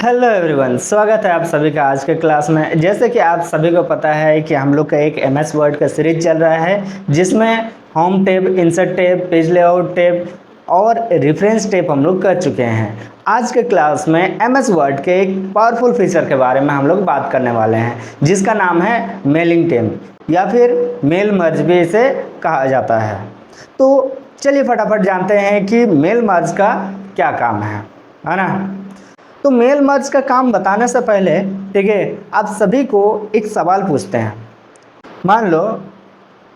Hello everyone, स्वागत है आप सभी का आज के क्लास में। जैसे कि आप सभी को पता है कि हम लोग का एक एमएस वर्ड का सीरीज चल रहा है जिसमें home tab, insert tab, page layout tab और रेफरेंस टैब हम लोग कर चुके हैं। आज के क्लास में एमएस वर्ड के एक पावरफुल फीचर के बारे में हम लोग बात करने वाले हैं जिसका नाम है मेलिंग टैब या फिर मेल मर्ज भी इसे कहा जाता है। तो चलिए फटाफट जानते हैं कि मेल मर्ज का क्या काम है ना। तो मेल मर्ज का काम बताने से पहले ठीक है, आप सभी को एक सवाल पूछते हैं। मान लो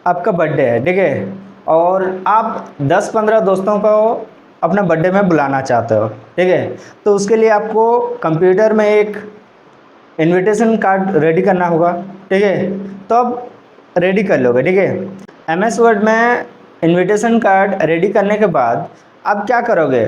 आपका बर्थडे है, ठीक है, और आप 10-15 दोस्तों को अपने बर्थडे में बुलाना चाहते हो, ठीक है। तो उसके लिए आपको कंप्यूटर में एक इनविटेशन कार्ड रेडी करना होगा, ठीक है। तो अब रेडी कर लोगे, ठीक है। एमएस वर्ड में इनविटेशन कार्ड रेडी करने के बाद आप क्या करोगे,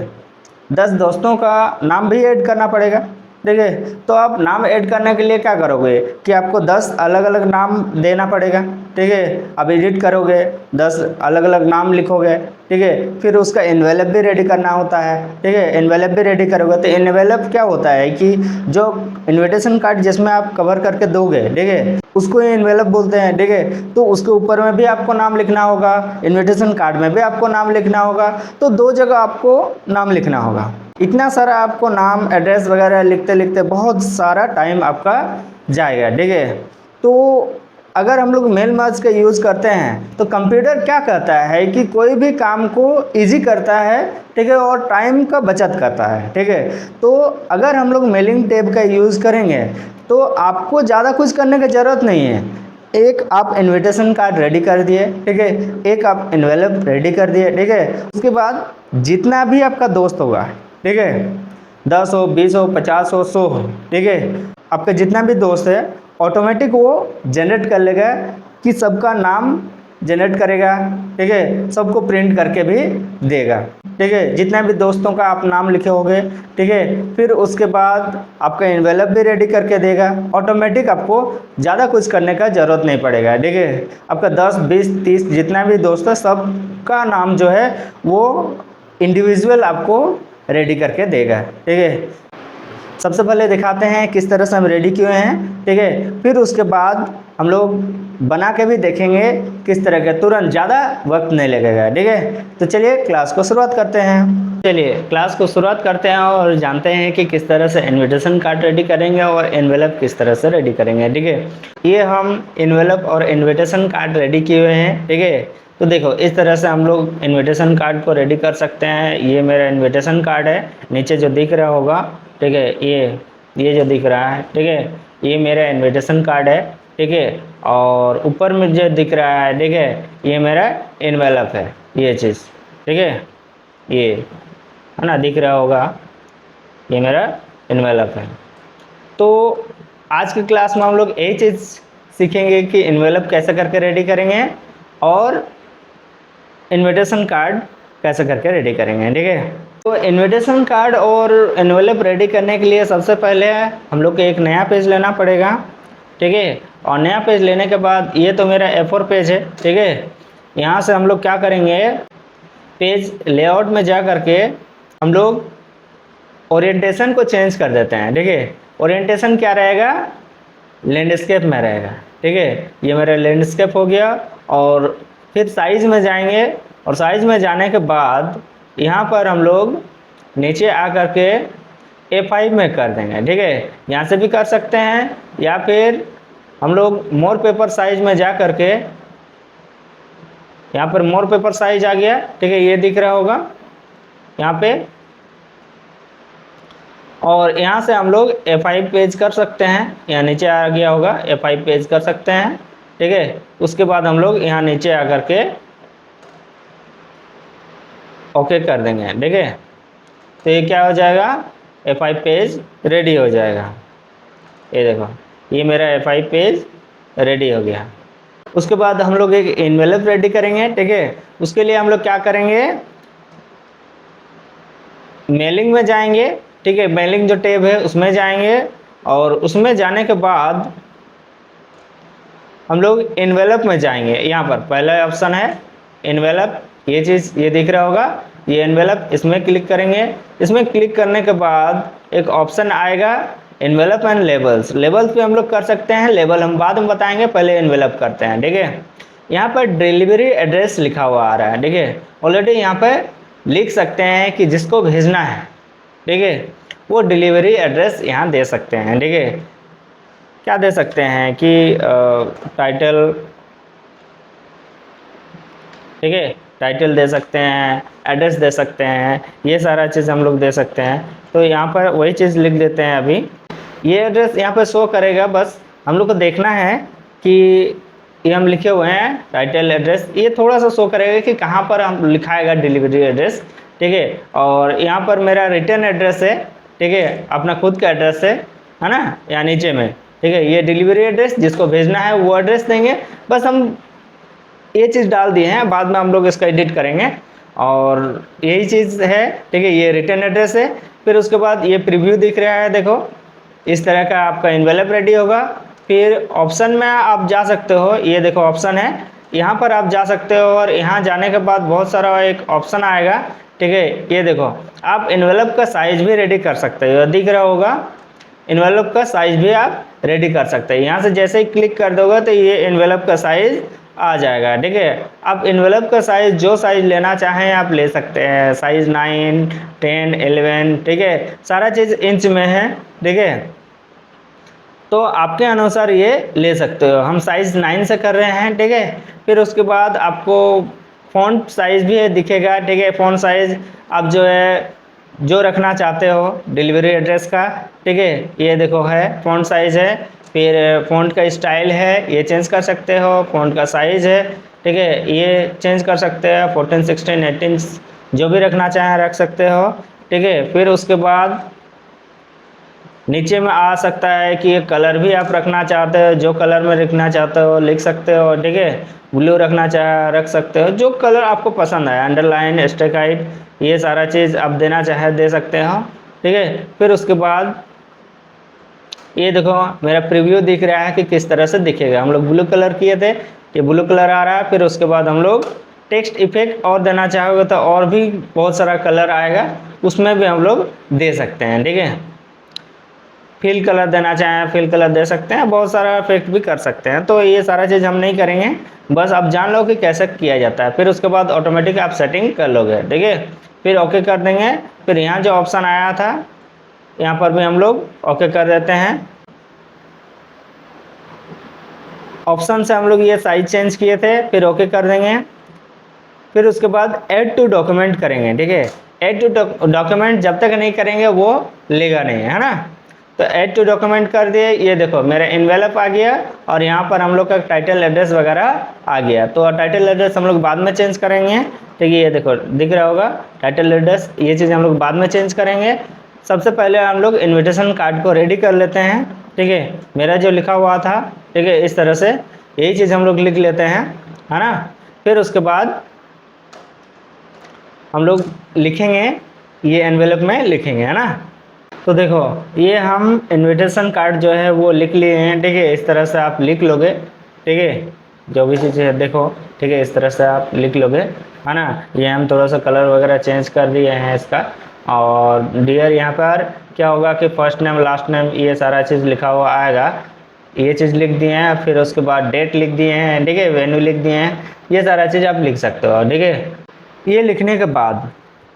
10 दोस्तों का नाम भी ऐड करना पड़ेगा, ठीक है। तो आप नाम ऐड करने के लिए क्या करोगे कि आपको 10 अलग अलग नाम देना पड़ेगा, ठीक है। अब एडिट करोगे, 10 अलग अलग नाम लिखोगे, ठीक है। फिर उसका एनवेलप भी रेडी करना होता है, ठीक है। एनवेलप भी रेडी करोगे तो एनवेलप क्या होता है कि जो इनविटेशन कार्ड जिसमें आप कवर करके दोगे, ठीक है, उसको एनवेलप बोलते हैं, ठीक है। तो उसके ऊपर में भी आपको नाम लिखना होगा, इनविटेशन कार्ड में भी आपको नाम लिखना होगा। तो 2 जगह आपको नाम लिखना होगा। इतना सारा आपको नाम, एड्रेस वगैरह लिखते लिखते बहुत सारा टाइम आपका जाएगा, ठीक है। तो अगर हम लोग मेल मर्ज का यूज़ करते हैं तो कंप्यूटर क्या करता है कि कोई भी काम को इजी करता है, ठीक है, और टाइम का बचत करता है, ठीक है। तो अगर हम लोग मेलिंग टैब का यूज़ करेंगे तो आपको ज़्यादा कुछ करने की ज़रूरत नहीं है। एक आप इनविटेशन कार्ड रेडी कर दिए, ठीक है, एक आप एनवेलप रेडी कर दिए, ठीक है। उसके बाद जितना भी आपका दोस्त होगा, ठीक है, 10 हो, 20 हो, 50 हो, 100 हो, ठीक है, आपका जितना भी दोस्त है ऑटोमेटिक वो जनरेट कर लेगा कि सबका नाम जनरेट करेगा, ठीक है, सबको प्रिंट करके भी देगा, ठीक है, जितने भी दोस्तों का आप नाम लिखे होंगे, ठीक है। फिर उसके बाद आपका एनवेलप भी रेडी करके देगा। ऑटोमेटिक आपको ज़्यादा कुछ करने का ज़रूरत नहीं पड़ेगा, ठीक है। आपका 10, 20, 30 जितना भी दोस्त है सबका नाम जो है वो इंडिविजुअल आपको रेडी करके देगा, ठीक है। सबसे पहले दिखाते हैं किस तरह से हम रेडी किए हैं, ठीक है। फिर उसके बाद हम लोग बना के भी देखेंगे किस तरह के, तुरंत ज़्यादा वक्त नहीं लगेगा, ठीक है। तो चलिए क्लास को शुरुआत करते हैं। चलिए क्लास को शुरुआत करते हैं और जानते हैं कि किस तरह से इनविटेशन कार्ड रेडी करेंगे और एनवेलप किस तरह से रेडी करेंगे, ठीक है। ये हम एनवेलप और इनविटेशन कार्ड रेडी किए हुए हैं, ठीक है। तो देखो इस तरह से हम लोग इनविटेशन कार्ड को रेडी कर सकते हैं। ये मेरा इनविटेशन कार्ड है, नीचे जो दिख रहा होगा, ठीक है, ये जो दिख रहा है, ठीक है, ये मेरा इनविटेशन कार्ड है, ठीक है। और ऊपर में जो दिख रहा है, ठीक है, ये मेरा एनवेलप है, ये चीज़, ठीक है, ये है ना, दिख रहा होगा, ये मेरा एनवेलप है। तो आज की क्लास में हम लोग यही चीज़ सीखेंगे कि एनवेलप कैसे करके रेडी करेंगे और इनविटेशन कार्ड कैसे करके रेडी करेंगे, ठीक है। तो इनविटेशन कार्ड और एनवेलप रेडी करने के लिए सबसे पहले हम लोग को एक नया पेज लेना पड़ेगा, ठीक है। और नया पेज लेने के बाद ये तो मेरा A4 पेज है, ठीक है। यहाँ से हम लोग क्या करेंगे, पेज लेआउट में जा करके हम लोग ओरिएंटेशन को चेंज कर देते हैं, ठीक है। ओरिएंटेशन क्या रहेगा, लैंडस्केप में रहेगा, ठीक है। ये मेरा लैंडस्केप हो गया। और फिर साइज़ में जाएंगे और साइज़ में जाने के बाद यहाँ पर हम लोग नीचे आ कर के A5 में कर देंगे, ठीक है। यहाँ से भी कर सकते हैं या फिर हम लोग मोर पेपर साइज में जा कर के, यहाँ पर मोर पेपर साइज आ गया, ठीक है, ये दिख रहा होगा यहाँ पे। और यहाँ से हम लोग A5 पेज कर सकते हैं, यहाँ नीचे आ गया होगा, A5 पेज कर सकते हैं, ठीक है। उसके बाद हम लोग यहाँ नीचे आ कर के ओके कर देंगे, ठीक है। तो ये क्या हो जाएगा, A5 पेज रेडी हो जाएगा। ये देखो, ये मेरा A5 पेज रेडी हो गया। उसके बाद हम लोग एक एनवेलप रेडी करेंगे, ठीक है। उसके लिए हम लोग क्या करेंगे, मेलिंग में जाएंगे, ठीक है, मेलिंग जो टैब है उसमें जाएंगे। और उसमें जाने के बाद हम लोग एनवेलप में जाएंगे। यहाँ पर पहला ऑप्शन है एनवेलप, ये चीज़ ये दिख रहा होगा, ये एनवेलप, इसमें क्लिक करेंगे। इसमें क्लिक करने के बाद एक ऑप्शन आएगा एनवेलप एंड लेबल्स। लेबल्स पे हम लोग कर सकते हैं, लेबल हम बाद में बताएंगे, पहले एनवेलप करते हैं। ठीक है, यहाँ पर डिलीवरी एड्रेस लिखा हुआ आ रहा है। ठीक है, ऑलरेडी यहाँ पे लिख सकते हैं कि जिसको भेजना है, ठीक है, वो डिलीवरी एड्रेस यहाँ दे सकते हैं। ठीक है, क्या दे सकते हैं कि टाइटल, ठीक है, टाइटल दे सकते हैं, एड्रेस दे सकते हैं, ये सारा चीज़ हम लोग दे सकते हैं। तो यहाँ पर वही चीज़ लिख देते हैं। अभी ये एड्रेस यहाँ पर शो करेगा, बस हम लोग को देखना है कि ये हम लिखे हुए हैं टाइटल एड्रेस, ये थोड़ा सा शो करेगा कि कहाँ पर हम लिखाएगा डिलीवरी एड्रेस। ठीक है, और यहाँ पर मेरा रिटर्न एड्रेस है, ठीक है, अपना खुद का एड्रेस है ना, यहाँ नीचे में। ठीक है, ये डिलीवरी एड्रेस, जिसको भेजना है वो एड्रेस देंगे। बस हम ये चीज़ डाल दिए हैं, बाद में हम लोग इसका एडिट करेंगे और यही चीज़ है। ठीक है, ये रिटर्न एड्रेस है। फिर उसके बाद ये प्रीव्यू दिख रहा है, देखो इस तरह का आपका एनवेलप रेडी होगा। फिर ऑप्शन में आप जा सकते हो, ये देखो ऑप्शन है, यहाँ पर आप जा सकते हो और यहाँ जाने के बाद बहुत सारा एक ऑप्शन आएगा। ठीक है, ये देखो आप एनवेलप का साइज भी रेडी कर सकते हो, दिख रहा होगा, एनवेलप का साइज भी आप रेडी कर सकते हैं। यहाँ से जैसे ही क्लिक कर दोगे तो ये एनवेलप का साइज आ जाएगा। ठीक है, आप एनवेलप का साइज जो साइज लेना चाहें आप ले सकते हैं, साइज 9, 10, 11, ठीक है, सारा चीज़ इंच में है। ठीक है, तो आपके अनुसार ये ले सकते हो। हम साइज़ 9 से कर रहे हैं। ठीक है, फिर उसके बाद आपको फ़ॉन्ट साइज़ भी है दिखेगा। ठीक है, फ़ॉन्ट साइज़ आप जो है जो रखना चाहते हो डिलीवरी एड्रेस का, ठीक है, ये देखो है फ़ॉन्ट साइज़ है। फिर फ़ॉन्ट का स्टाइल है, ये चेंज कर सकते हो। फ़ॉन्ट का साइज़ है, ठीक है, ये चेंज कर सकते हो। 14, 16, 18 जो भी रखना चाहें रख सकते हो। ठीक है, फिर उसके बाद नीचे में आ सकता है कि ये कलर भी आप रखना चाहते हो, जो कलर में लिखना चाहते हो लिख सकते हो। ठीक है, ब्लू रखना चाहे रख सकते हो, जो कलर आपको पसंद है, अंडरलाइन, स्ट्राइक हाइट, ये सारा चीज़ आप देना चाहे दे सकते हो। ठीक है, फिर उसके बाद ये देखो मेरा प्रीव्यू दिख रहा है कि किस तरह से दिखेगा। हम लोग ब्लू कलर किए थे, ये ब्लू कलर आ रहा है। फिर उसके बाद हम लोग टेक्स्ट इफेक्ट और देना चाहोगे तो और भी बहुत सारा कलर आएगा, उसमें भी हम लोग दे सकते हैं। ठीक है, फिल कलर देना चाहें फिल कलर दे सकते हैं, बहुत सारा इफेक्ट भी कर सकते हैं। तो ये सारा चीज़ हम नहीं करेंगे, बस आप जान लो कि कैसे किया जाता है। फिर उसके बाद ऑटोमेटिक आप सेटिंग कर लोगे। ठीक है, फिर ओके कर देंगे। फिर यहाँ जो ऑप्शन आया था यहाँ पर भी हम लोग ओके कर देते हैं। ऑप्शन से हम लोग ये साइज चेंज किए थे, फिर ओके कर देंगे। फिर उसके बाद ऐड टू डॉक्यूमेंट करेंगे। ठीक है, ऐड टू डॉक्यूमेंट जब तक नहीं करेंगे वो लेगा नहीं, है ना। तो ऐड टू डॉक्यूमेंट कर दिए। ये देखो मेरा एनवेलप आ गया और यहाँ पर हम लोग का टाइटल एड्रेस वगैरह आ गया। तो टाइटल एड्रेस हम लोग बाद में चेंज करेंगे। ठीक है, ये देखो दिख रहा होगा टाइटल एड्रेस, ये चीज़ हम लोग बाद में चेंज करेंगे। सबसे पहले हम लोग इन्विटेशन कार्ड को रेडी कर लेते हैं। ठीक है, मेरा जो लिखा हुआ था, ठीक है, इस तरह से यही चीज़ हम लोग लिख लेते हैं, है ना। फिर उसके बाद हम लोग लिखेंगे, ये एनवेलप में लिखेंगे, है ना। तो देखो ये हम इनविटेशन कार्ड जो है वो लिख लिए हैं। ठीक है, इस तरह से आप लिख लोगे। ठीक है, जो भी चीज़ है देखो, ठीक है, इस तरह से आप लिख लोगे, है ना। ये हम थोड़ा सा कलर वगैरह चेंज कर दिए हैं इसका। और डियर यहाँ पर क्या होगा कि फर्स्ट नेम लास्ट नेम ये सारा चीज़ लिखा हुआ आएगा, ये चीज़ लिख दिए हैं। फिर उसके बाद डेट लिख दिए हैं, ठीक है, वेन्यू लिख दिए हैं, ये सारा चीज़ आप लिख सकते हो। ठीक है, ये लिखने के बाद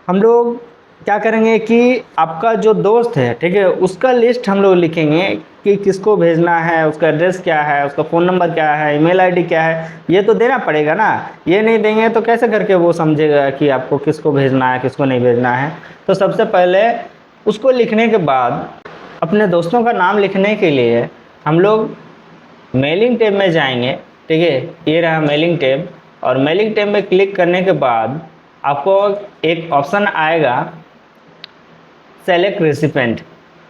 हम लोग क्या करेंगे कि आपका जो दोस्त है, ठीक है, उसका लिस्ट हम लोग लिखेंगे कि किसको भेजना है, उसका एड्रेस क्या है, उसका फ़ोन नंबर क्या है, ईमेल आईडी क्या है, ये तो देना पड़ेगा ना। ये नहीं देंगे तो कैसे करके वो समझेगा कि आपको किसको भेजना है किसको नहीं भेजना है। तो सबसे पहले उसको लिखने के बाद अपने दोस्तों का नाम लिखने के लिए हम लोग मेलिंग टैब में जाएंगे। ठीक है, ये रहा मेलिंग टैब, और मेलिंग टैब में क्लिक करने के बाद आपको एक ऑप्शन आएगा सेलेक्ट रेसिपेंट।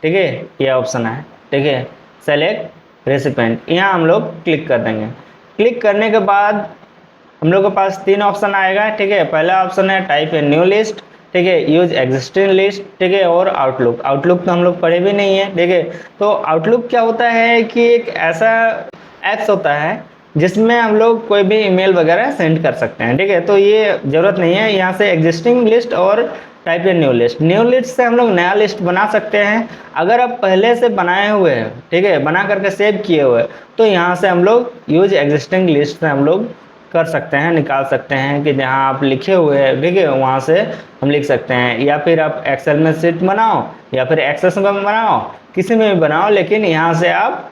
ठीक है, ये ऑप्शन है, ठीक है, सेलेक्ट रेसिपेंट, यहाँ हम लोग क्लिक कर देंगे। क्लिक करने के बाद हम लोग के पास 3 ऑप्शन आएगा। ठीक है, पहला ऑप्शन है टाइप ए न्यू लिस्ट, ठीक है, यूज एग्जिस्टिंग लिस्ट, ठीक है, और आउटलुक। आउटलुक तो हम लोग पढ़े भी नहीं है। ठीक है, तो आउटलुक क्या होता है कि एक ऐसा ऐप्स होता है जिसमें हम लोग कोई भी ईमेल वगैरह सेंड कर सकते हैं, ठीक है। तो ये ज़रूरत नहीं है यहाँ से एग्जिस्टिंग लिस्ट और type a new list. New list से हम लोग नया लिस्ट बना सकते हैं। अगर आप पहले से बनाए हुए हैं, ठीक है, बना करके सेव किए हुए, तो यहाँ से हम लोग यूज एग्जिस्टिंग लिस्ट से हम लोग कर सकते हैं, निकाल सकते हैं कि जहाँ आप लिखे हुए हैं, ठीक है, वहाँ से हम लिख सकते हैं। या फिर आप एक्सेल में शीट बनाओ या फिर एक्सेस में बनाओ, किसी में भी बनाओ, लेकिन यहाँ से आप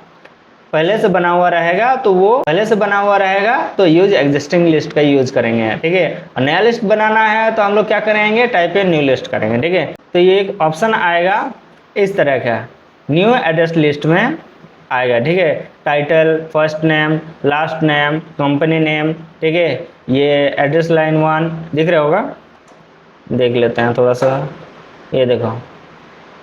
पहले से बना हुआ रहेगा तो वो पहले से बना हुआ रहेगा तो यूज एग्जिस्टिंग लिस्ट का यूज करेंगे, ठीक है। और नया लिस्ट बनाना है तो हम लोग क्या करेंगे, टाइप ए न्यू लिस्ट करेंगे, ठीक है। तो ये एक ऑप्शन आएगा इस तरह का, न्यू एड्रेस लिस्ट में आएगा, ठीक है। Title, first name, last name, company name, ठीक है। ये एड्रेस लाइन 1 दिख रहा होगा, देख लेते हैं थोड़ा सा। ये देखो,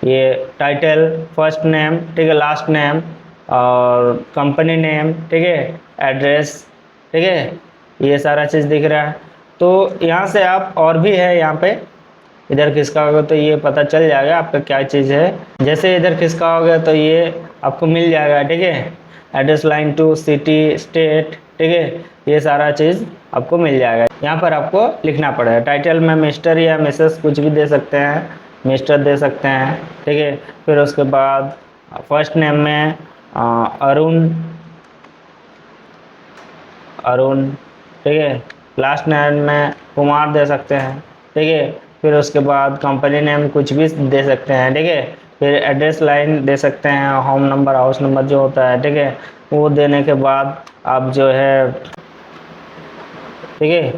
ये टाइटल, फर्स्ट नेम, ठीक है, लास्ट नेम और कंपनी नेम, ठीक है, एड्रेस, ठीक है, ये सारा चीज़ दिख रहा है। तो यहाँ से आप और भी है, यहाँ पे इधर खिसका होगा तो ये पता चल जाएगा आपका क्या चीज़ है। जैसे इधर खिसका होगा तो ये आपको मिल जाएगा, ठीक है। एड्रेस लाइन 2, सिटी, स्टेट, ठीक है, ये सारा चीज़ आपको मिल जाएगा। यहाँ पर आपको लिखना पड़ेगा। टाइटल में मिस्टर या मिसेस कुछ भी दे सकते हैं, मिस्टर दे सकते हैं, ठीक है। फिर उसके बाद फर्स्ट नेम में अरुण, ठीक है। लास्ट नेम में कुमार दे सकते हैं, ठीक है। फिर उसके बाद कंपनी नेम कुछ भी दे सकते हैं, ठीक है। फिर एड्रेस लाइन दे सकते हैं, होम नंबर, हाउस नंबर जो होता है, ठीक है, वो देने के बाद आप जो है, ठीक है,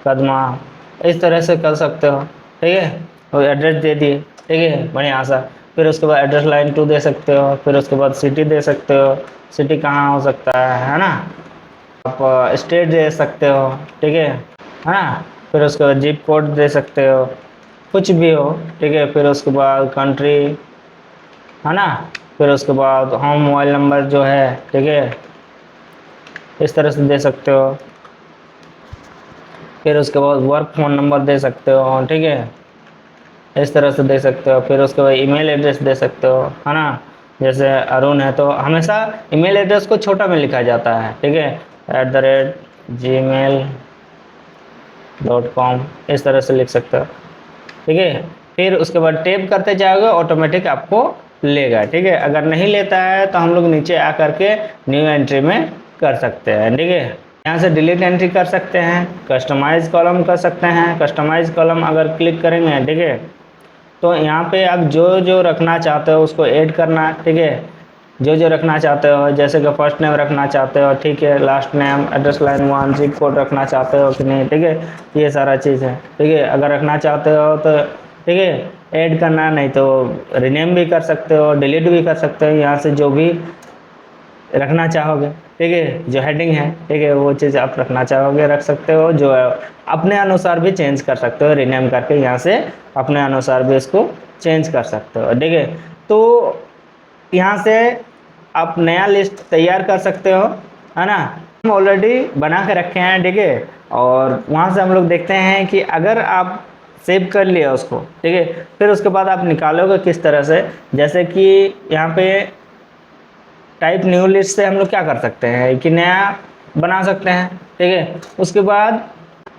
कदमा, इस तरह से कर सकते हो, ठीक है। और एड्रेस दे दिए, ठीक है, बढ़िया सा। फिर उसके बाद एड्रेस लाइन 2 दे सकते हो। फिर उसके बाद सिटी दे सकते हो, सिटी कहाँ हो सकता है ना। आप स्टेट दे सकते हो, ठीक है ना। फिर उसके बाद जिप कोड दे सकते हो, कुछ भी हो, ठीक है। फिर उसके बाद कंट्री, है ना। फिर उसके बाद होम मोबाइल नंबर जो है, ठीक है, इस तरह से दे सकते हो। फिर उसके बाद वर्क फ़ोन नंबर दे सकते हो, ठीक है, इस तरह से दे सकते हो। फिर उसके बाद ईमेल एड्रेस दे सकते हो, है ना। जैसे अरुण है तो हमेशा ईमेल एड्रेस को छोटा में लिखा जाता है, ठीक है, @gmail.com, इस तरह से लिख सकते हो, ठीक है। फिर उसके बाद टैप करते जाओगे, ऑटोमेटिक आपको लेगा, ठीक है। अगर नहीं लेता है तो हम लोग नीचे आ करके न्यू एंट्री में कर सकते हैं, ठीक है। यहाँ से डिलीट एंट्री कर सकते हैं, कस्टमाइज कॉलम कर सकते हैं। कस्टमाइज कॉलम अगर क्लिक करेंगे, ठीक है, तो यहाँ पे आप जो जो रखना चाहते हो उसको ऐड करना, ठीक है। जो जो रखना चाहते हो, जैसे कि फर्स्ट नेम रखना चाहते हो, ठीक है, last name, address line 1, zip code रखना चाहते हो कि नहीं, ठीक है, ये सारा चीज़ है, ठीक है। अगर रखना चाहते हो तो ठीक है ऐड करना, नहीं तो रीनेम भी कर सकते हो, डिलीट भी कर सकते हो। यहाँ से जो भी रखना चाहोगे, ठीक है, जो हेडिंग है, ठीक है, वो चीज़ आप रखना चाहोगे रख सकते हो। जो अपने अनुसार भी चेंज कर सकते हो, रीनेम करके यहाँ से अपने अनुसार भी इसको चेंज कर सकते हो, ठीक है। तो यहाँ से आप नया लिस्ट तैयार कर सकते हो, है ना। हम ऑलरेडी बना के रखे हैं, ठीक है। और वहाँ से हम लोग देखते हैं कि अगर आप सेव कर लिया उसको, ठीक है, फिर उसके बाद आप निकालोगे किस तरह से। जैसे कि यहाँ पे टाइप न्यू लिस्ट से हम लोग क्या कर सकते हैं कि नया बना सकते हैं, ठीक है। उसके बाद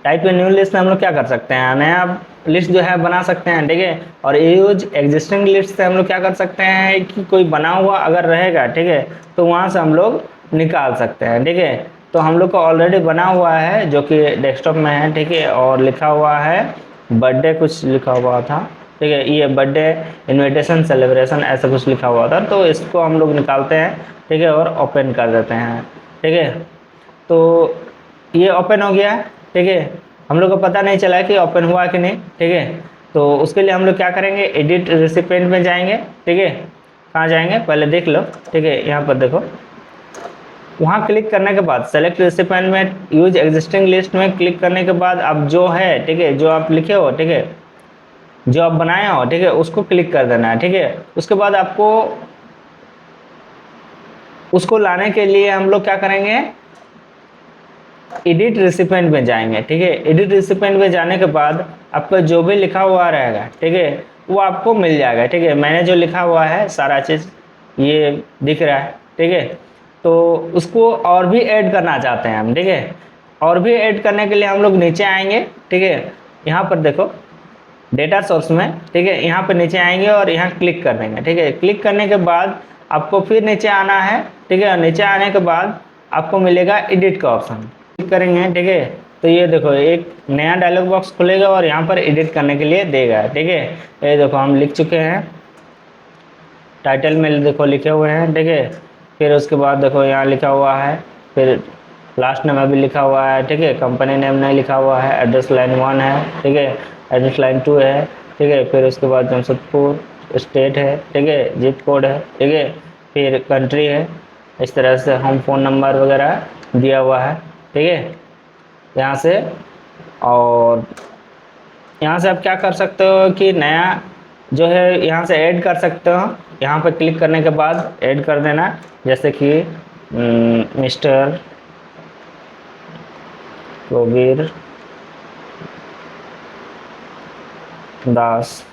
टाइप न्यू लिस्ट से हम लोग क्या कर सकते हैं, नया लिस्ट जो है बना सकते हैं, ठीक है। और यूज एग्जिस्टिंग लिस्ट से हम लोग क्या कर सकते हैं कि कोई बना हुआ अगर रहेगा, ठीक है, तो वहाँ से हम लोग निकाल सकते हैं, ठीक है। तो हम लोग का ऑलरेडी बना हुआ है जो कि डेस्कटॉप में है, ठीक है, और लिखा हुआ है बर्थडे, कुछ लिखा हुआ था, ठीक है, ये बर्थडे इनविटेशन सेलिब्रेशन ऐसा कुछ लिखा हुआ था। तो इसको हम लोग निकालते हैं, ठीक है, और ओपन कर देते हैं, ठीक है। तो ये ओपन हो गया, ठीक है। हम लोग को पता नहीं चला कि ओपन हुआ कि नहीं, ठीक है। तो उसके लिए हम लोग क्या करेंगे, एडिट रेसिपिएंट में जाएंगे, ठीक है। कहाँ जाएंगे पहले देख लो, ठीक है, यहाँ पर देखो। वहाँ क्लिक करने के बाद सेलेक्ट रेसिपिएंट में यूज एग्जिस्टिंग लिस्ट में क्लिक करने के बाद अब जो है, ठीक है, जो आप लिखे हो, ठीक है, जो आप बनाए हो, ठीक है, उसको क्लिक कर देना है, ठीक है। उसके बाद आपको उसको लाने के लिए हम लोग क्या करेंगे, एडिट रेसिपिएंट में जाएंगे, ठीक है। एडिट रेसिपिएंट में जाने के बाद आपका जो भी लिखा हुआ रहेगा, ठीक है, वो आपको मिल जाएगा, ठीक है। मैंने जो लिखा हुआ है सारा चीज़ ये दिख रहा है, ठीक है। तो उसको और भी ऐड करना चाहते हैं हम, ठीक है। और भी ऐड करने के लिए हम लोग नीचे आएंगे, ठीक है। यहाँ पर देखो डेटा सोर्स में, ठीक है, यहाँ पर नीचे आएंगे और यहाँ क्लिक कर देंगे, ठीक है। क्लिक करने के बाद आपको फिर नीचे आना है, ठीक है। नीचे आने के बाद आपको मिलेगा एडिट का ऑप्शन, क्लिक करेंगे, ठीक है। तो ये देखो एक नया डायलॉग बॉक्स खुलेगा और यहाँ पर एडिट करने के लिए देगा, ठीक है। ये देखो हम लिख चुके हैं, टाइटल में देखो लिखे हुए हैं, ठीक है। फिर उसके बाद देखो यहाँ लिखा हुआ है, फिर लास्ट नेम अभी लिखा हुआ है, ठीक है। कंपनी नेम नहीं लिखा हुआ है, एड्रेस लाइन 1 है, ठीक है। एड्रेस लाइन 2 है, ठीक है। फिर उसके बाद जमशेदपुर स्टेट है, ठीक है। जिप कोड है, ठीक है। फिर कंट्री है, इस तरह से होम फ़ोन नंबर वगैरह दिया हुआ है, ठीक है। यहाँ से और यहाँ से आप क्या कर सकते हो कि नया जो है यहाँ से ऐड कर सकते हो। यहाँ पर क्लिक करने के बाद ऐड कर देना, जैसे कि मिस्टर कबीर दास,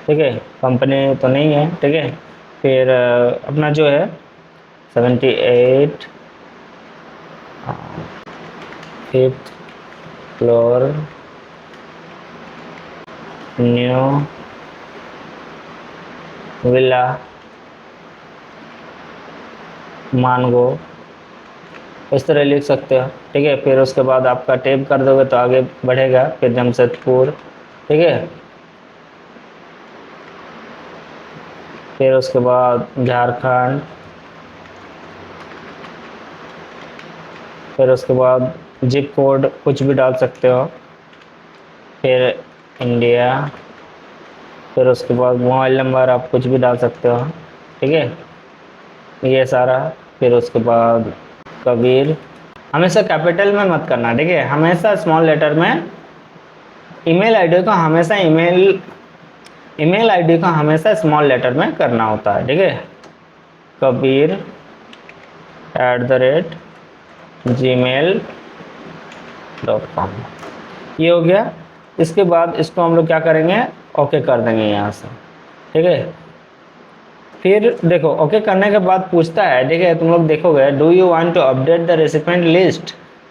ठीक है। कंपनी तो नहीं है, ठीक है। फिर अपना जो है 78 5th floor new villa Mango, इस तरह लिख सकते हो, ठीक है। फिर उसके बाद आपका टैब कर दोगे तो आगे बढ़ेगा। फिर जमशेदपुर, ठीक है। फिर उसके बाद झारखंड, फिर उसके बाद जिप कोड कुछ भी डाल सकते हो। फिर इंडिया, फिर उसके बाद मोबाइल नंबर आप कुछ भी डाल सकते हो, ठीक है। ये सारा। फिर उसके बाद कबीर, हमेशा कैपिटल में मत करना, ठीक है। हमेशा स्मॉल लेटर में। ईमेल आईडी को हमेशा ईमेल आईडी को हमेशा स्मॉल लेटर में करना होता है, ठीक है। kabir@gmail.com, ये हो गया। इसके बाद इसको हम लोग क्या करेंगे, ओके कर देंगे यहाँ से, ठीक है। फिर देखो ओके करने के बाद पूछता है, ठीक है। तुम लोग देखोगे, do you want to update the recipient list,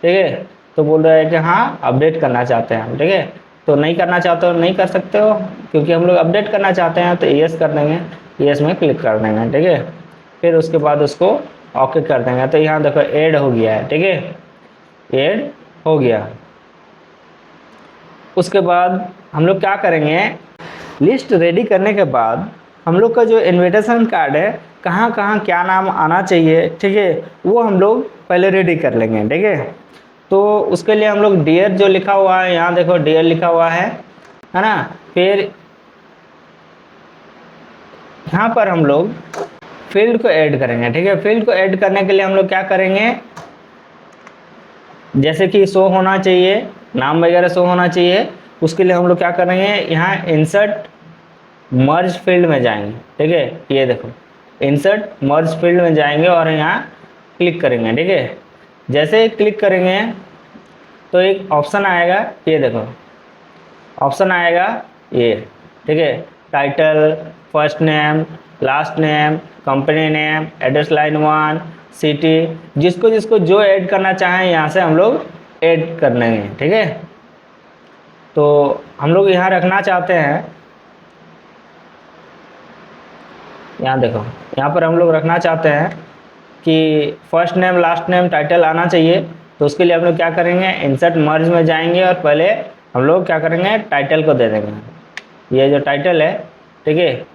ठीक है। तो बोल रहा है कि हाँ अपडेट करना चाहते हैं हम, ठीक है। तो नहीं करना चाहते हो नहीं कर सकते हो, क्योंकि हम लोग अपडेट करना चाहते हैं तो यस कर देंगे, यस में क्लिक कर देंगे, ठीक है। फिर उसके बाद उसको ओके कर देंगे। तो यहाँ देखो ऐड हो गया है, ठीक है, ऐड हो गया। उसके बाद हम लोग क्या करेंगे, लिस्ट रेडी करने के बाद हम लोग का जो इनविटेशन कार्ड है, कहाँ कहाँ क्या नाम आना चाहिए, ठीक है, वो हम लोग पहले रेडी कर लेंगे, ठीक है। तो उसके लिए हम लोग डियर जो लिखा हुआ है, यहाँ देखो डियर लिखा हुआ है ना। फिर यहाँ पर हम लोग फील्ड को ऐड करेंगे, ठीक है। फील्ड को ऐड करने के लिए हम लोग क्या करेंगे, जैसे कि शो होना चाहिए, नाम वगैरह शो होना चाहिए। उसके लिए हम लोग क्या करेंगे, यहाँ इंसर्ट मर्ज फील्ड में जाएंगे, ठीक है। ये देखो इंसर्ट मर्ज फील्ड में जाएंगे और यहाँ क्लिक करेंगे, ठीक है। जैसे ही क्लिक करेंगे तो एक ऑप्शन आएगा, ये देखो ऑप्शन आएगा ये, ठीक है। Title, first name, last name, company name, address line 1, city, जिसको जिसको जो ऐड करना चाहें यहाँ से हम लोग ऐड कर लेंगे, ठीक है। तो हम लोग यहाँ रखना चाहते हैं, यहाँ देखो यहाँ पर हम लोग रखना चाहते हैं कि first name last name title आना चाहिए। तो उसके लिए हम लोग क्या करेंगे, इंसर्ट मर्ज में जाएंगे और पहले हम लोग क्या करेंगे, टाइटल को दे देंगे। ये जो टाइटल है, ठीक है,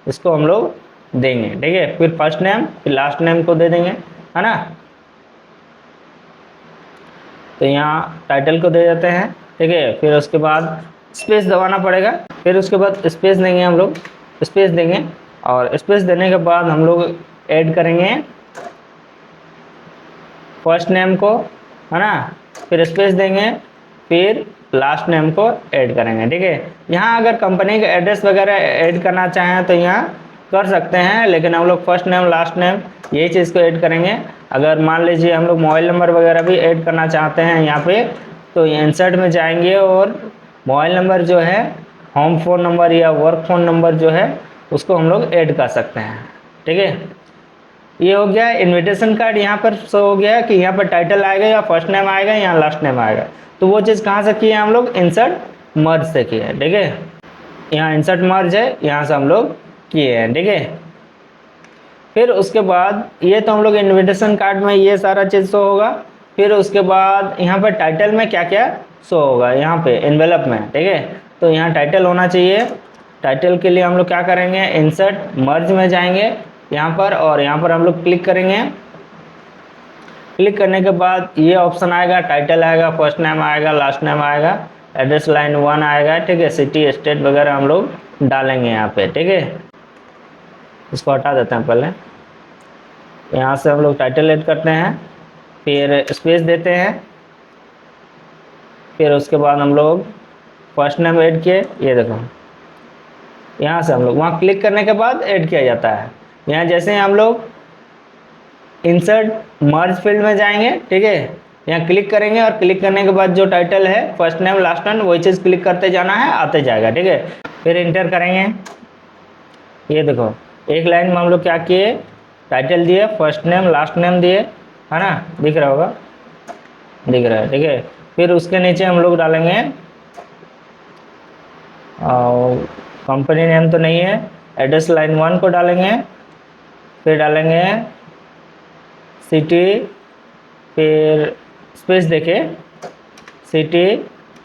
इसको हम लोग देंगे, ठीक है। फिर फर्स्ट नेम फिर लास्ट नेम को दे देंगे, है ना। तो यहाँ टाइटल को दे देते हैं, ठीक है। फिर उसके बाद स्पेस दबाना पड़ेगा, फिर उसके बाद स्पेस देंगे, हम लोग स्पेस देंगे। और स्पेस देने के बाद हम लोग ऐड करेंगे फर्स्ट नेम को, है ना। फिर स्पेस देंगे, फिर लास्ट नेम को ऐड करेंगे, ठीक है। यहाँ अगर कंपनी का एड्रेस वगैरह ऐड करना चाहें तो यहाँ कर सकते हैं, लेकिन हम लोग फर्स्ट नेम लास्ट नेम यही चीज़ को ऐड करेंगे। अगर मान लीजिए हम लोग मोबाइल नंबर वगैरह भी ऐड करना चाहते हैं यहाँ पे, तो इंसर्ट में जाएंगे और मोबाइल नंबर जो है, होम फ़ोन नंबर या वर्क फ़ोन नंबर जो है, उसको हम लोग ऐड कर सकते हैं, ठीक है। ये हो गया इनविटेशन कार्ड। यहाँ पर शो हो गया कि यहाँ पर टाइटल आएगा या फर्स्ट नेम आएगा या लास्ट नेम आएगा। तो वो चीज़ कहाँ से किए हम लोग, इंसर्ट मर्ज से किए हैं, ठीक है। यहाँ इंसर्ट मर्ज है, यहाँ से हम लोग किए हैं, ठीक है। फिर उसके बाद ये तो हम लोग इनविटेशन कार्ड में ये सारा चीज़ शो होगा। फिर उसके बाद यहाँ पर टाइटल में क्या क्या शो होगा, यहाँ पे एनवेलप में, ठीक है। तो यहाँ टाइटल होना चाहिए। टाइटल के लिए हम लोग क्या करेंगे, इंसर्ट मर्ज में जाएंगे यहाँ पर, और यहाँ पर हम लोग क्लिक करेंगे। क्लिक करने के बाद ये ऑप्शन आएगा, टाइटल आएगा, फर्स्ट नेम आएगा, लास्ट नेम आएगा, एड्रेस लाइन 1 आएगा, ठीक है। सिटी स्टेट वगैरह हम लोग डालेंगे यहाँ पे, ठीक है। इसको हटा देते हैं पहले। यहाँ से हम लोग टाइटल ऐड करते हैं, फिर स्पेस देते हैं, फिर उसके बाद हम लोग फर्स्ट नेम ऐड किए, ये देखो यहाँ से हम लोग वहाँ क्लिक करने के बाद ऐड किया जाता है। यहाँ जैसे हम लोग इंसर्ट मर्ज फील्ड में जाएंगे, ठीक है। यहाँ क्लिक करेंगे और क्लिक करने के बाद जो टाइटल है, फर्स्ट नेम लास्ट नेम, वही चीज़ क्लिक करते जाना है, आते जाएगा, ठीक है। फिर इंटर करेंगे। ये देखो एक लाइन में हम लोग क्या किए, टाइटल दिए, फर्स्ट नेम लास्ट नेम दिए, है ना, दिख रहा होगा, दिख रहा है, ठीक है। फिर उसके नीचे हम लोग डालेंगे कंपनी नेम तो नहीं है, एड्रेस लाइन 1 को डालेंगे, फिर डालेंगे सिटी, फिर स्पेस देके सिटी,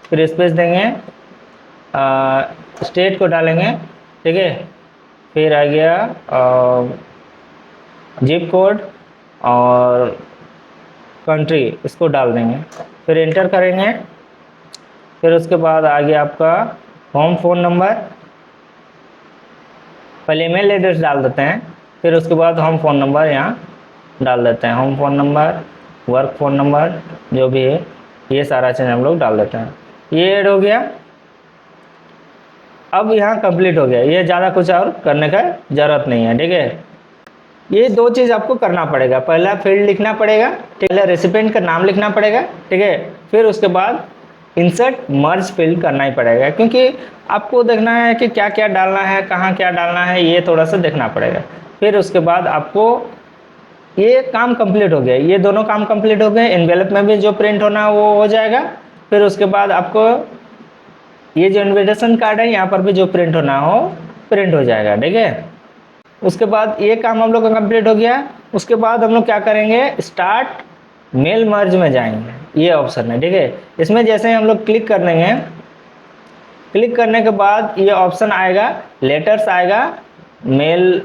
फिर स्पेस देंगे, स्टेट को डालेंगे, ठीक है। फिर आ गया जिप कोड और कंट्री, इसको डाल देंगे, फिर इंटर करेंगे। फिर उसके बाद आ गया आपका होम फ़ोन नंबर, पहले ईमेल एड्रेस डाल देते हैं, फिर उसके बाद होम फ़ोन नंबर यहाँ डाल देते हैं, home phone number, work phone number, जो भी है ये सारा चीज़ हम लोग डाल देते हैं। ये ऐड हो गया। अब यहाँ कंप्लीट हो गया, ये ज़्यादा कुछ और करने का ज़रूरत नहीं है, ठीक है। ये दो चीज़ आपको करना पड़ेगा, पहला फील्ड लिखना पड़ेगा, ठीक है, रेसिपिएंट का नाम लिखना पड़ेगा, ठीक है। फिर उसके बाद इंसर्ट मर्ज फील्ड करना ही पड़ेगा, क्योंकि आपको देखना है कि क्या क्या डालना है, कहाँ क्या डालना है, ये थोड़ा सा देखना पड़ेगा। फिर उसके बाद आपको ये काम कंप्लीट हो गया, ये दोनों काम कंप्लीट हो गए। एनवेलप में भी जो प्रिंट होना वो हो जाएगा। फिर उसके बाद आपको ये जो इन्विटेशन कार्ड है यहाँ पर भी जो प्रिंट होना हो प्रिंट हो जाएगा, ठीक है। उसके बाद ये काम हम लोग का कंप्लीट हो गया। उसके बाद हम लोग क्या करेंगे, स्टार्ट मेल मर्ज में जाएंगे, ये ऑप्शन है, ठीक है। इसमें जैसे हम लोग क्लिक कर देंगे, क्लिक करने के बाद ये ऑप्शन आएगा, लेटर्स आएगा, मेल,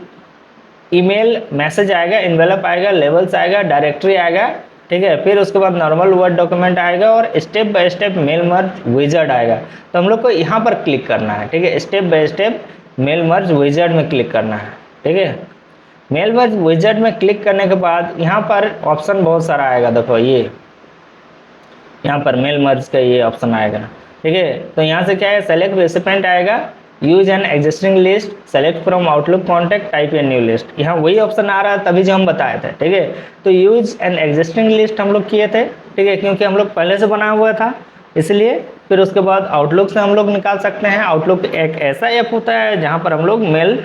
ईमेल, मैसेज आएगा, एनवेलप आएगा, लेवल्स आएगा, डायरेक्टरी आएगा, ठीक है। फिर उसके बाद नॉर्मल वर्ड डॉक्यूमेंट आएगा और step by step mail merge wizard आएगा। तो हम लोग को यहाँ पर क्लिक करना है, ठीक है, step by step mail merge wizard में क्लिक करना है, ठीक है। मेल मर्ज विजार्ड में क्लिक करने के बाद यहाँ पर ऑप्शन बहुत सारा आएगा, देखो ये यहाँ पर मेल मर्ज का ये ऑप्शन आएगा, ठीक है। तो यहाँ से क्या है, सेलेक्ट रेसिपिएंट आएगा, use an existing list, select from outlook contact, type a new list. यहाँ वही ऑप्शन आ रहा है तभी जो हम बताए थे, ठीक है। तो यूज एन एग्जिस्टिंग लिस्ट हम लोग किए थे, ठीक है, क्योंकि हम लोग पहले से बना हुआ था इसलिए। फिर उसके बाद आउटलुक से हम लोग निकाल सकते हैं। आउटलुक एक ऐसा ऐप होता है जहाँ पर हम लोग मेल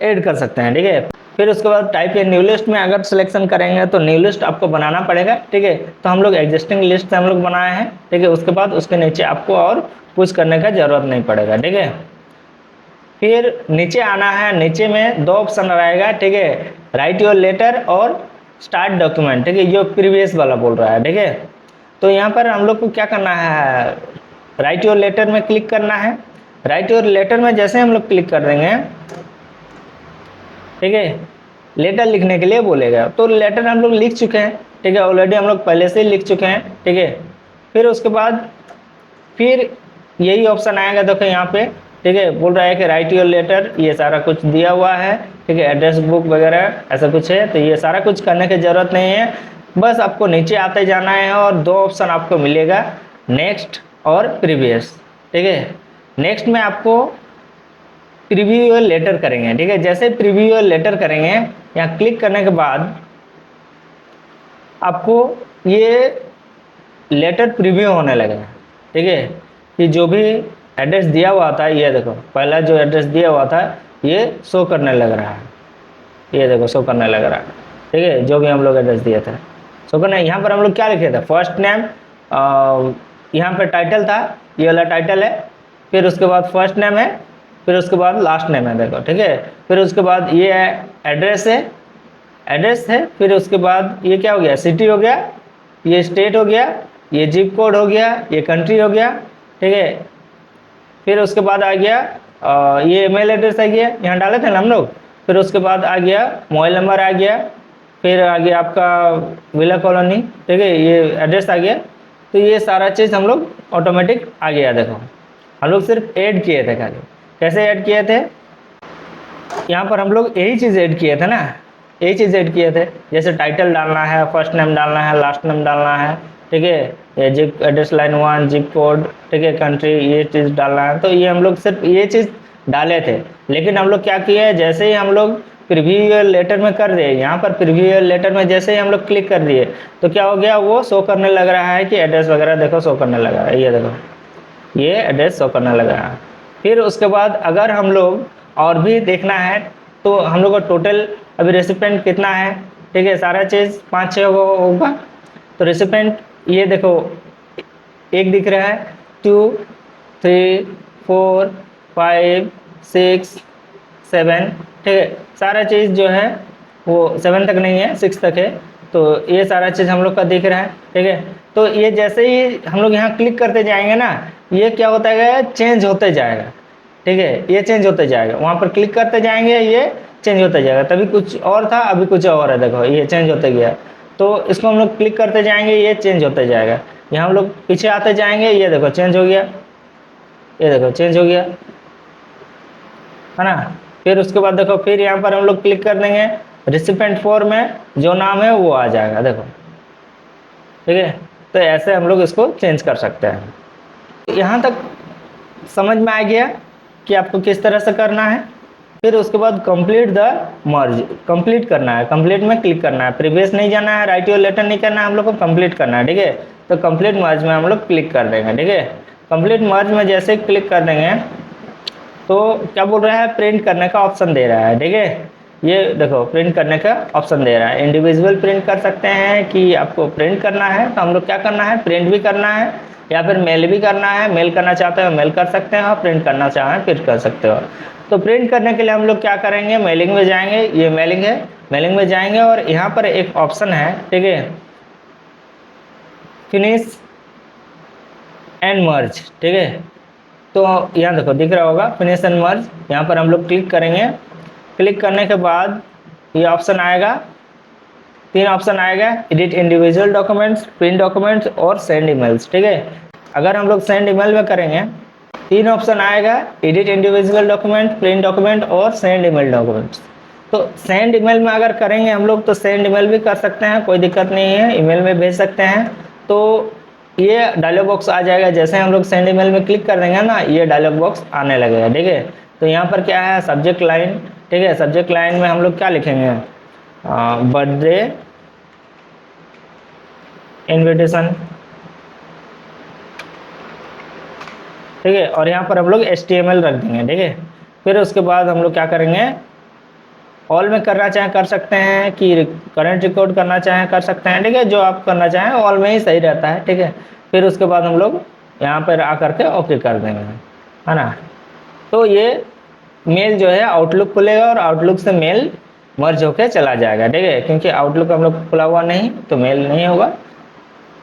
ऐड कर सकते हैं, ठीक है। फिर उसके बाद टाइप ए न्यू लिस्ट में अगर सिलेक्शन करेंगे तो न्यू लिस्ट आपको बनाना पड़ेगा, ठीक है। तो हम लोग एग्जिस्टिंग लिस्ट से हम लोग बनाए हैं, ठीक है। उसके बाद उसके नीचे आपको और पुश करने का ज़रूरत नहीं पड़ेगा, ठीक है। फिर नीचे आना है, नीचे में दो ऑप्शन रहेगा, ठीक है, राइट योर लेटर और स्टार्ट डॉक्यूमेंट, ठीक है, जो प्रीवियस वाला बोल रहा है, ठीक है। तो यहाँ पर हम लोग को क्या करना है, राइट योर लेटर में क्लिक करना है। राइट योर लेटर में जैसे हम लोग क्लिक कर देंगे, ठीक है, लेटर लिखने के लिए बोलेगा। तो लेटर हम लोग लिख चुके हैं, ठीक है, ऑलरेडी हम लोग पहले से ही लिख चुके हैं, ठीक है। फिर उसके बाद फिर यही ऑप्शन आएगा, देखो यहाँ पे, ठीक है, बोल रहा है कि राइट योर लेटर, ये सारा कुछ दिया हुआ है, ठीक है, एड्रेस बुक वगैरह ऐसा कुछ है। तो ये सारा कुछ करने की ज़रूरत नहीं है, बस आपको नीचे आते जाना है और दो ऑप्शन आपको मिलेगा, नेक्स्ट और प्रीवियस, ठीक है। नेक्स्ट में आपको प्रीव्यू योर लेटर करेंगे, ठीक है। जैसे प्रीव्यू योर लेटर करेंगे, यहाँ क्लिक करने के बाद आपको ये लेटर प्रीव्यू होने लगेगा, ठीक है, कि जो भी एड्रेस दिया हुआ था, ये देखो पहला जो एड्रेस दिया हुआ था ये शो करने लग रहा है, ये देखो शो करने लग रहा है, ठीक है, जो भी हम लोग एड्रेस दिए थे। सो करना, यहाँ पर हम लोग क्या लिखे थे, फर्स्ट नेम, यहाँ पे टाइटल था, ये वाला टाइटल है, फिर उसके बाद फर्स्ट नेम है, फिर उसके बाद लास्ट नेम है, देखो ठीक है। फिर उसके बाद ये एड्रेस है, एड्रेस है, फिर उसके बाद ये क्या हो गया, सिटी हो गया, ये स्टेट हो गया, ये जिप कोड हो गया, ये कंट्री हो गया, ठीक है। फिर उसके बाद आ गया ये ईमेल एड्रेस आ गया, यहाँ डाले थे ना हम लोग। फिर उसके बाद आ गया मोबाइल नंबर आ गया, फिर आ गया आपका विला कॉलोनी, ठीक है, ये एड्रेस आ गया। तो ये सारा चीज़ हम लोग ऑटोमेटिक आ गया, देखो हम लोग सिर्फ ऐड किए थे खाली। कैसे ऐड किए थे, यहाँ पर हम लोग यही चीज़ ऐड किए थे ना, यही चीज़ ऐड किए थे, जैसे टाइटल डालना है, फर्स्ट नेम डालना है, लास्ट नेम डालना है, ठीक है, ये zip address line 1, zip code, ठीक है, कंट्री, ये चीज़ डालना है। तो ये हम लोग सिर्फ ये चीज़ डाले थे। लेकिन हम लोग क्या किए, जैसे ही हम लोग प्रीव्यू लेटर में कर दिए, यहाँ पर प्रीव्यू लेटर में जैसे ही हम लोग क्लिक कर दिए, तो क्या हो गया, वो शो करने लग रहा है कि एड्रेस वगैरह देखो शो करने लगा है, ये देखो ये एड्रेस शो करने लगा है। फिर उसके बाद अगर हम लोग और भी देखना है, तो हम लोग का टोटल अभी रेसिपेंट कितना है, ठीक है, सारा चीज़ 5-6 होगा। तो रेसिपेंट ये देखो एक दिख रहा है, 2, 3, 4, 5, 6, 7, ठीक है, सारा चीज़ जो है वो 7 तक नहीं है, 6 तक है। तो ये सारा चीज़ हम लोग का दिख रहा है, ठीक है। तो ये जैसे ही हम लोग यहाँ क्लिक करते जाएंगे ना, ये क्या होता है, चेंज होते जाएगा, ठीक है, ये चेंज होते जाएगा, वहाँ पर क्लिक करते जाएंगे ये चेंज होते जाएगा। तभी कुछ और था, अभी कुछ और है, देखो ये चेंज होते गया। तो इसको हम लोग क्लिक करते जाएंगे, ये चेंज होते जाएगा। यहाँ हम लोग पीछे आते जाएंगे, ये देखो चेंज हो गया, ये देखो चेंज हो गया, है ना। फिर उसके बाद देखो, फिर यहाँ पर हम लोग क्लिक कर देंगे, रिसिपेंट 4 में जो नाम है वो आ जाएगा, देखो ठीक है। तो ऐसे हम लोग इसको चेंज कर सकते हैं। यहाँ तक समझ में आ गया कि आपको किस तरह से करना है। फिर उसके बाद कंप्लीट द मर्ज, कंप्लीट करना है, कंप्लीट में क्लिक करना है, प्रीवियस नहीं जाना है, राइट योर लेटर नहीं करना है, हम लोग को कंप्लीट करना है, ठीक है। तो कंप्लीट मर्ज में हम लोग क्लिक कर देंगे, ठीक है। कंप्लीट मर्ज में जैसे क्लिक कर देंगे, तो क्या बोल रहा है, प्रिंट करने का ऑप्शन दे रहा है, ठीक है। ये देखो प्रिंट करने का ऑप्शन दे रहा है, इंडिविजुअल प्रिंट कर सकते हैं कि आपको प्रिंट करना है। तो हम लोग क्या करना है, प्रिंट भी करना है या फिर मेल भी करना है। मेल करना चाहते हो मेल कर सकते हो, प्रिंट करना चाहें प्रिंट कर सकते हो। तो प्रिंट करने के लिए हम लोग क्या करेंगे, मेलिंग में जाएंगे, ये मेलिंग है, मेलिंग में जाएंगे और यहाँ पर एक ऑप्शन है, ठीक है, फिनिश एंड मर्ज, ठीक है। तो यहाँ देखो दिख रहा होगा फिनिश एंड मर्ज, यहाँ पर हम लोग क्लिक करेंगे। क्लिक करने के बाद ये ऑप्शन आएगा, 3 ऑप्शन आएगा, edit individual documents, print documents और सेंड ईमेल्स, ठीक है। अगर हम लोग सेंड ईमेल में करेंगे, 3 ऑप्शन आएगा, edit individual document, print document और सेंड ईमेल डॉक्यूमेंट्स। तो सेंड ईमेल में अगर करेंगे हम लोग, तो सेंड ईमेल भी कर सकते हैं, कोई दिक्कत नहीं है, ईमेल में भेज सकते हैं। तो ये डायलॉग बॉक्स आ जाएगा, जैसे हम लोग सेंड ईमेल में क्लिक कर देंगे ना, ये डायलॉग बॉक्स आने लगेगा, ठीक है। तो यहाँ पर क्या है, सब्जेक्ट लाइन, ठीक है, सब्जेक्ट लाइन में हम लोग क्या लिखेंगे, बर्थडे इनविटेशन, ठीक है। और यहाँ पर हम लोग HTML रख देंगे, ठीक है। फिर उसके बाद हम लोग क्या करेंगे, ऑल में करना चाहें कर सकते हैं, कि करंट रिकॉर्ड करना चाहें कर सकते हैं, ठीक है, जो आप करना चाहें ऑल में ही सही रहता है, ठीक है। फिर उसके बाद हम लोग यहाँ पर आकर के ओके कर देंगे, है ना। तो ये मेल जो है आउटलुक खुलेगा और आउटलुक से मेल मर्ज होकर चला जाएगा, ठीक है, क्योंकि आउटलुक हम लोग खुला हुआ नहीं तो मेल नहीं होगा,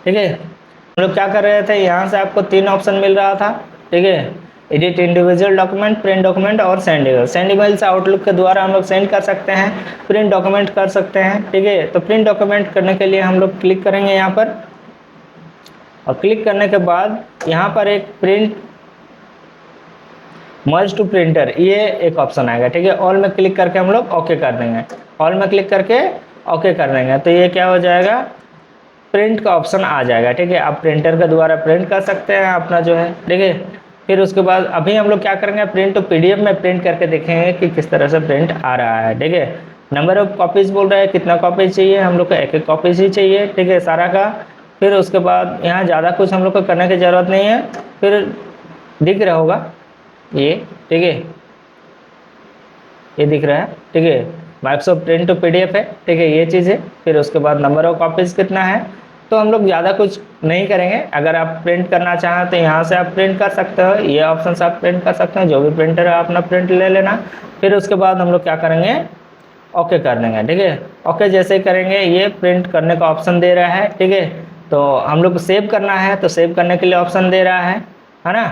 ठीक है। हम लोग क्या कर रहे थे, यहाँ से आपको 3 ऑप्शन मिल रहा था, ठीक है, edit individual document, print document और सेंड ईमेल। सेंड ईमेल से आउटलुक के द्वारा हम लोग सेंड कर सकते हैं, प्रिंट डॉक्यूमेंट कर सकते हैं, ठीक है। तो प्रिंट डॉक्यूमेंट करने के लिए हम लोग क्लिक करेंगे यहाँ पर, और क्लिक करने के बाद यहाँ पर एक प्रिंट मर्ज टू प्रिंटर, ये एक ऑप्शन आएगा, ठीक है। ऑल में क्लिक करके हम लोग ओके कर देंगे, ऑल में क्लिक करके ओके कर देंगे, तो ये क्या हो जाएगा, प्रिंट का ऑप्शन आ जाएगा, ठीक है। आप प्रिंटर के द्वारा प्रिंट कर सकते हैं अपना जो है, ठीक है। फिर उसके बाद अभी हम लोग क्या करेंगे, प्रिंट टू PDF में प्रिंट करके देखेंगे कि किस तरह से प्रिंट आ रहा है, ठीक है। नंबर ऑफ कॉपीज बोल रहा है, कितना कॉपीज चाहिए, हम लोग को 1-1 कॉपीज ही चाहिए, ठीक है, सारा का। फिर उसके बाद यहाँ ज़्यादा कुछ हम लोग को करने की ज़रूरत नहीं है। फिर दिख रहा होगा ये, ठीक है, ये दिख रहा है, ठीक है। माइक्रोसॉफ्ट प्रिंट टू पीडीएफ है, ठीक है, ये चीज़ है। फिर उसके बाद नंबर ऑफ कॉपीज़ कितना है, तो हम लोग ज़्यादा कुछ नहीं करेंगे। अगर आप प्रिंट करना चाहें तो यहाँ से आप प्रिंट कर सकते हो, ये ऑप्शन से आप प्रिंट कर सकते हैं, जो भी प्रिंटर है अपना प्रिंट ले लेना। फिर उसके बाद हम लोग क्या करेंगे, ओके कर देंगे, ठीक है। ओके जैसे ही करेंगे ये प्रिंट करने का ऑप्शन दे रहा है, ठीक है। तो हम लोग को सेव करना है, तो सेव करने के लिए ऑप्शन दे रहा है ना।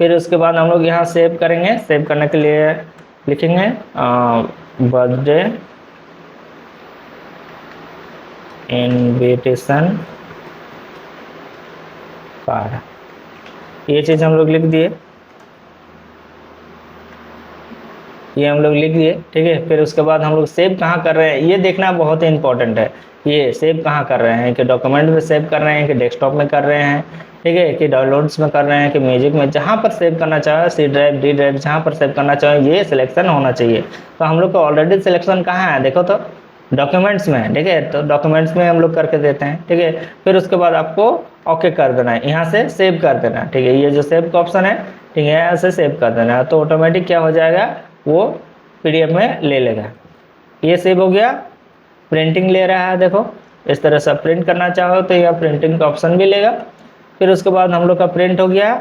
फिर उसके बाद हम लोग यहाँ सेव करेंगे, सेव करने के लिए लिखेंगे बर्थडे इनविटेशन कार्ड, ये चीज़ हम लोग लिख दिए, ये हम लोग लिख दिए, ठीक है। फिर उसके बाद हम लोग सेव कहाँ कर रहे हैं ये देखना बहुत ही इंपॉर्टेंट है। ये सेव कहाँ कर रहे हैं, कि डॉक्यूमेंट में सेव कर रहे हैं, कि डेस्कटॉप में कर रहे हैं, ठीक है, कि डाउनलोड्स में कर रहे हैं, कि म्यूजिक में, जहाँ पर सेव करना चाहे, सी ड्राइव, डी ड्राइव, जहाँ पर सेव करना चाहे ये सिलेक्शन होना चाहिए। तो हम लोग को ऑलरेडी सिलेक्शन कहाँ है, देखो तो डॉक्यूमेंट्स में है, ठीक है। तो डॉक्यूमेंट्स में हम लोग करके देते हैं, ठीक है। फिर उसके बाद आपको ओके कर देना है, यहाँ से सेव कर देना है, ठीक है। ये जो सेव का ऑप्शन है, ठीक है, यहाँ से सेव कर देना है, तो ऑटोमेटिक क्या हो जाएगा, वो पीडीएफ में ले लेगा। ये सेव हो गया। प्रिंटिंग ले रहा है, देखो इस तरह से प्रिंट करना चाहो तो यह प्रिंटिंग का ऑप्शन भी लेगा। फिर उसके बाद हम लोग का प्रिंट हो गया,